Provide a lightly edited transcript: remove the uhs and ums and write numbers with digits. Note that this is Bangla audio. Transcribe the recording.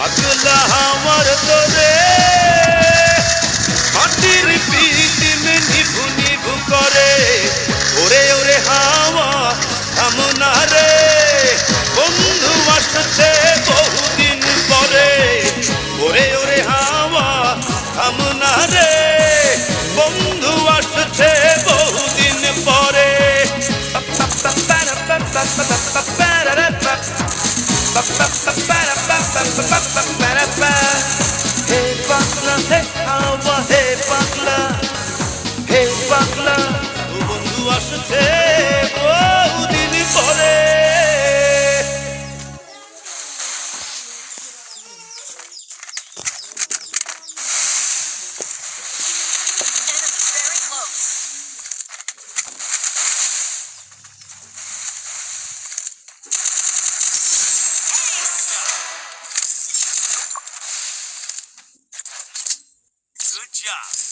পাগলা আমার তোরে মাটির পিদিম নিভু নিভু করে ওরে ওরে হাওয়া থামনা রে বন্ধু আসছে বহুদিন পরে ওরে ওরে হাওয়া থামনা রে বন্ধু আসছে বহুদিন পরে হে পাগলা হে হাওয়া হে পাগলা ও বন্ধু আসছে বহুদিন পরে Good job.